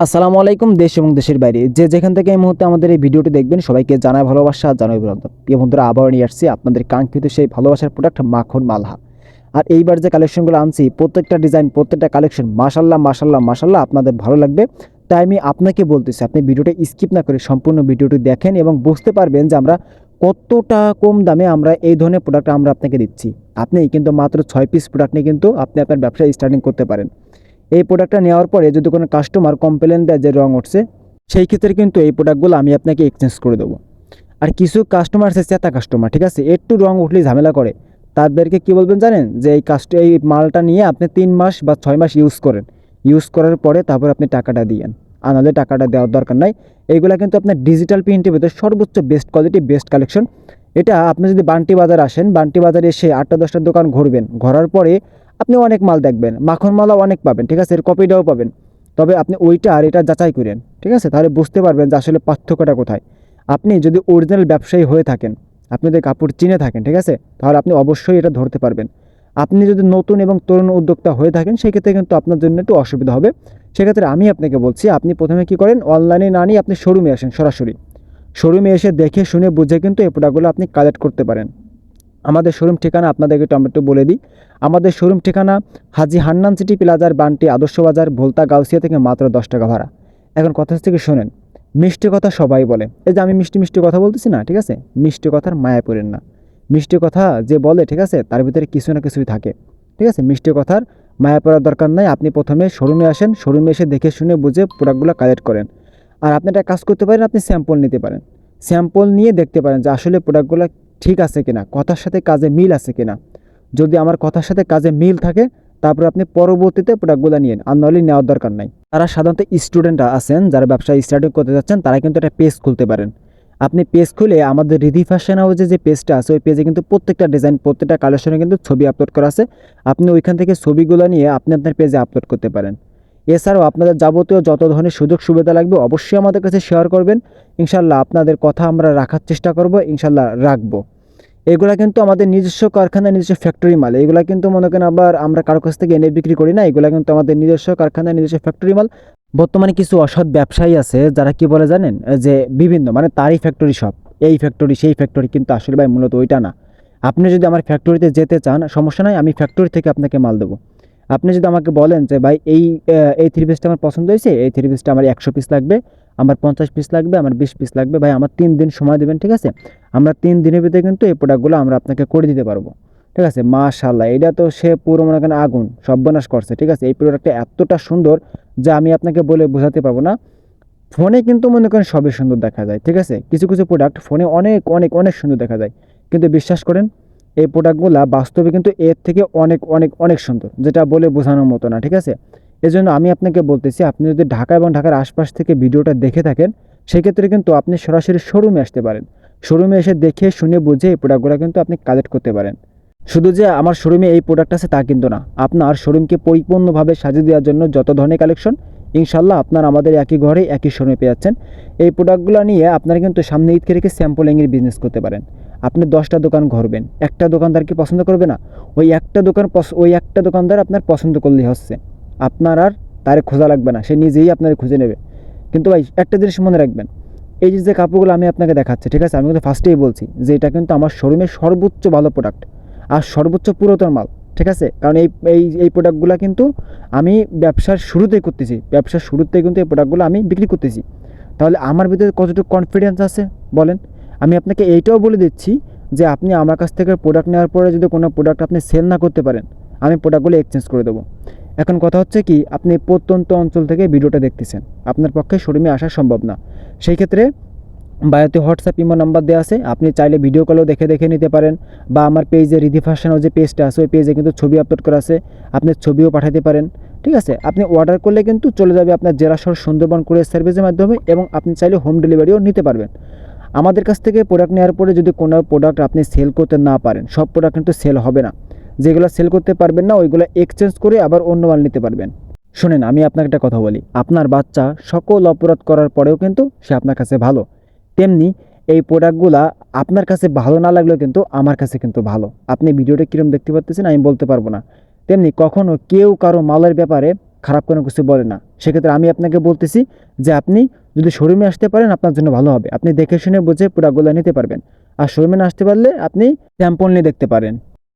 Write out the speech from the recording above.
আসসালামু আলাইকুম। দেশ এবং দেশের বাইরে যে যেখান থেকে এই মুহূর্তে আমাদের এই ভিডিওটি দেখবেন সবাইকে জানাই ভালোবাসা, জানাই অভিনন্দন। প্রিয় বন্ধুরা, আবারও নিয়ে আসছি আপনাদের কাঙ্ক্ষিত সেই ভালোবাসার প্রোডাক্ট মাখন মালহা। আর এইবার যে কালেকশনগুলো আনছি, প্রত্যেকটা ডিজাইন, প্রত্যেকটা কালেকশন মাশাল্লাহ মাশাল্লাহ মাশাল্লাহ আপনাদের ভালো লাগবে। তাই আমি আপনাকে বলতেছি, আপনি ভিডিওটা স্কিপ না করে সম্পূর্ণ ভিডিওটি দেখেন এবং বুঝতে পারবেন যে আমরা কতটা কম দামে আমরা এই ধরনের প্রোডাক্ট আমরা আপনাকে দিচ্ছি। আপনি কিন্তু মাত্র 6 পিস প্রোডাক্ট নিয়ে কিন্তু আপনি আপনার ব্যবসা স্টার্টিং করতে পারেন। এই প্রোডাক্টটা নেওয়ার পরে যদি কোনো কাস্টমার কমপ্লেন দেয় যে রং উঠছে, সেই ক্ষেত্রে কিন্তু এই প্রোডাক্টগুলো আমি আপনাকে এক্সচেঞ্জ করে দেবো। আর কিছু কাস্টমার আছে চেতা কাস্টমার, ঠিক আছে, একটু রং উঠলেই ঝামেলা করে। তাদেরকে কি বলবেন জানেন? যে এই মালটা নিয়ে আপনি 3 মাস বা 6 মাস ইউজ করেন, ইউজ করার পরে তারপর আপনি টাকাটা দিয়েন। আনালে টাকাটা দেওয়ার দরকার নাই। এইগুলা কিন্তু আপনার ডিজিটাল প্রিন্টের ভিতরে সর্বোচ্চ বেস্ট কোয়ালিটি, বেস্ট কালেকশন। এটা আপনি যদি বান্টি বাজার আসেন, বান্টি বাজারে এসে 8টা 10টা দোকান ঘুরবেন, ঘোরার পরে আপনি অনেক মাল দেখবেন, মাখন মালা অনেক পাবেন, ঠিক আছে, এর কপিটাও পাবেন। তবে আপনি ওইটা আর এটা যাচাই করেন, ঠিক আছে, তাহলে বুঝতে পারবেন যে আসলে পার্থক্যটা কোথায়। আপনি যদি অরিজিনাল ব্যবসায়ী হয়ে থাকেন, আপনি যদি কাপড় চিনে থাকেন, ঠিক আছে, তাহলে আপনি অবশ্যই এটা ধরতে পারবেন। আপনি যদি নতুন এবং তরুণ উদ্যোক্তা হয়ে থাকেন, সেক্ষেত্রে কিন্তু আপনার জন্য একটু অসুবিধা হবে। সেক্ষেত্রে আমি আপনাকে বলছি, আপনি প্রথমে কি করেন, অনলাইনে না নিয়ে আপনি শোরুমে আসেন। সরাসরি শোরুমে এসে দেখে শুনে বুঝে কিন্তু এই প্রোডাক্টগুলো আপনি কালেক্ট করতে পারেন। আমাদের শোরুম ঠিকানা আপনাদেরকে টমেটো বলে দিই। আমাদের শোরুম ঠিকানা হাজী হান্নান সিটি প্লাজার, বান্টি আদর্শ বাজার, ভোলতা গাউসিয়া থেকে মাত্র 10 টাকা ভাড়া। এখন কথা হচ্ছে কি, শোনেন, মিষ্টি কথা সবাই বলে, এই যে আমি মিষ্টি মিষ্টি কথা বলতেছি না, ঠিক আছে, মিষ্টি কথার মায়া পড়েন না। মিষ্টি কথা যে বলে, ঠিক আছে, তার ভিতরে কিছু না কিছুই থাকে, ঠিক আছে। মিষ্টি কথার মায়া পড়ার দরকার নাই। আপনি প্রথমে শোরুমে আসেন, শোরুমে এসে দেখে শুনে বুঝে প্রোডাক্টগুলো কালেক্ট করেন। আর আপনি একটা কাজ করতে পারেন, আপনি স্যাম্পল নিতে পারেন। স্যাম্পল নিয়ে দেখতে পারেন যে আসলে প্রোডাক্টগুলো ঠিক আছে কিনা, কথার সাথে কাজে মিল আছে কিনা। যদি আমার কথার সাথে কাজে মিল থাকে, তারপরে আপনি পরবর্তীতে প্রোডাক্টগুলো নিন, আর নাহলে নেওয়ার দরকার নাই। তারা সাধারণত স্টুডেন্টরা আছেন যারা ব্যবসা স্টার্টিং করতে যাচ্ছেন, তারা কিন্তু একটা পেজ খুলতে পারেন। আপনি পেজ খুলে আমাদের রিধি ফ্যাশন হাউসে যে পেজটা আছে, ওই পেজে কিন্তু প্রত্যেকটা ডিজাইন, প্রত্যেকটা কালেকশনে কিন্তু ছবি আপলোড করা আছে। আপনি ওইখান থেকে ছবিগুলো নিয়ে আপনি আপনার পেজে আপলোড করতে পারেন। এছাড়াও আপনাদের যাবতীয় যত ধরনের সুযোগ সুবিধা লাগবে অবশ্যই আমাদের কাছে শেয়ার করবেন। ইনশাল্লাহ আপনাদের কথা আমরা রাখার চেষ্টা করব, ইনশাল্লাহ রাখবো। এগুলা কিন্তু আমাদের নিজস্ব কারখানা, নিজস্ব ফ্যাক্টরি মাল। এগুলা কিন্তু মনে করেন আবার আমরা কারো কাছ থেকে এনে বিক্রি করি না, এগুলা কিন্তু আমাদের নিজস্ব কারখানা, নিজস্ব ফ্যাক্টরি মাল। বর্তমানে কিছু অসৎ ব্যবসায়ী আছে যারা কি বলে জানেন, যে বিভিন্ন মানে তারই ফ্যাক্টরি সব, এই ফ্যাক্টরি সেই ফ্যাক্টরি, কিন্তু আসলে ভাই মূলত ওইটা না। আপনি যদি আমার ফ্যাক্টরিতে যেতে চান, সমস্যা নাই, আমি ফ্যাক্টরি থেকে আপনাকে মাল দেবো। আপনি যদি আমাকে বলেন যে ভাই এই 3 পিসটা আমার পছন্দ হয়েছে, এই 3 পিসটা আমার 100 পিস লাগবে, আমার 50 পিস লাগবে, আমার 20 পিস লাগবে, ভাই আমার 3 দিন সময় দেবেন, ঠিক আছে, আমরা 3 দিনের ভিতরে কিন্তু এই প্রোডাক্টগুলো আমরা আপনাকে করে দিতে পারবো। ঠিক আছে, মাশাআল্লাহ, এটা তো সে পুরো মনে করেন আগুন সর্বনাশ করছে, ঠিক আছে। এই প্রোডাক্টটা এতটা সুন্দর যা আমি আপনাকে বলে বোঝাতে পারবো না। ফোনে কিন্তু মনে করেন সবই সুন্দর দেখা যায়, ঠিক আছে, কিছু কিছু প্রোডাক্ট ফোনে অনেক অনেক অনেক সুন্দর দেখা যায়, কিন্তু বিশ্বাস করেন এই প্রোডাক্টগুলো বাস্তবে কিন্তু এর থেকে অনেক অনেক অনেক সুন্দর, যেটা বলে বোঝানোর মতো না, ঠিক আছে। এজন্য আমি আপনাকে বলতেছি, আপনি যদি ঢাকা এবং ঢাকার আশপাশ থেকে ভিডিওটা দেখে থাকেন, সেক্ষেত্রে কিন্তু আপনি সরাসরি শোরুমে আসতে পারেন। শোরুমে এসে দেখে শুনে বুঝে এই প্রোডাক্টগুলো কিন্তু আপনি কালেক্ট করতে পারেন। শুধু যে আমার শোরুমে এই প্রোডাক্ট আছে তা কিন্তু না, আপনার শোরুমকে পরিপূর্ণভাবে সাজিয়ে দেওয়ার জন্য যত ধরনের কালেকশন, ইনশাল্লাহ আপনার আমাদের একই ঘরে একই শোরুমে পেয়ে যাচ্ছেন। এই প্রোডাক্টগুলো নিয়ে আপনারা কিন্তু সামনে ঈদকে রেখে স্যাম্পলিংয়ের বিজনেস করতে পারেন। আপনি 10টা দোকান ঘুরবেন, একটা দোকানদার কি পছন্দ করবে না? ওই একটা দোকানদার আপনার পছন্দ করলেই হচ্ছে, আপনার আর তারে খোঁজা লাগবে না, সে নিজেই আপনার খুঁজে নেবে। কিন্তু ভাই একটা জিনিস মনে রাখবেন, এই যে যে কাপড়গুলো আমি আপনাকে দেখাচ্ছি, ঠিক আছে, আমি কিন্তু ফার্স্টেই বলছি যে এটা কিন্তু আমার শোরুমের সর্বোচ্চ ভালো প্রোডাক্ট আর সর্বোচ্চ পুরাতন মাল, ঠিক আছে। কারণ এই এই এই প্রোডাক্টগুলো কিন্তু আমি ব্যবসার শুরুতেই করতেছি, ব্যবসার শুরুতেই কিন্তু এই প্রোডাক্টগুলো আমি বিক্রি করতেছি। তাহলে আমার ভিতরে কতটুকু কনফিডেন্স আছে বলেন। আমি আপনাকে এইটাও বলে দিচ্ছি যে আপনি আমার কাছ থেকে প্রোডাক্ট নেওয়ার পরে যদি কোনো প্রোডাক্ট আপনি সেল না করতে পারেন, আমি প্রোডাক্টগুলো এক্সচেঞ্জ করে দেবো। এখন কথা হচ্ছে কি, আপনি প্রত্যন্ত অঞ্চল থেকে ভিডিওটা দেখতেছেন, আপনার পক্ষে শোরুমে আসা সম্ভব না। সেই ক্ষেত্রে বায়োতে হোয়াটসঅ্যাপ ইমো নাম্বার দেওয়া আছে, আপনি চাইলে ভিডিও কলেও দেখে দেখে নিতে পারেন, বা আমার পেজে রিধি ফ্যাশনের যে পেজটা আছে, ওই পেজে কিন্তু ছবি আপলোড করা আছে, আপনি ছবিও পাঠাতে পারেন, ঠিক আছে। আপনি অর্ডার করলে কিন্তু চলে যাবে আপনার জেলা শহর সুন্দরবন কুরিয়ার সার্ভিসের মাধ্যমে, এবং আপনি চাইলে হোম ডেলিভারিও নিতে পারবেন। আমাদের কাছ থেকে প্রোডাক্ট নেওয়ার পরে যদি কোনো প্রোডাক্ট আপনি সেল করতে না পারেন, সব প্রোডাক্ট কিন্তু সেল হবে না। যেগুলো সেল করতে পারবেন না, ওইগুলো এক্সচেঞ্জ করে আবার অন্য মাল নিতে পারবেন। শোনেন, আমি আপনাকে একটা কথা বলি, আপনার বাচ্চা সকল অপরাধ করার পরেও কিন্তু সে আপনার কাছে ভালো। তেমনি এই প্রোডাক্টগুলা আপনার কাছে ভালো না লাগলেও কিন্তু আমার কাছে কিন্তু ভালো। আপনি ভিডিওটা কীরকম দেখতে পাচ্ছেন আমি বলতে পারবো না। তেমনি কখনো কেউ কারো মালের ব্যাপারে খারাপ কোনো কিছু বলে না। সেক্ষেত্রে আমি আপনাকে বলতেছি যে আপনি যদি শোরুমে আসতে পারেন আপনার জন্য ভালো হবে। আপনি দেখে শুনে বুঝে প্রোডাক্টগুলো নিতে পারবেন। আর শোরুমে না আসতে পারলে আপনি স্যাম্পল নিয়ে দেখতে পারেন।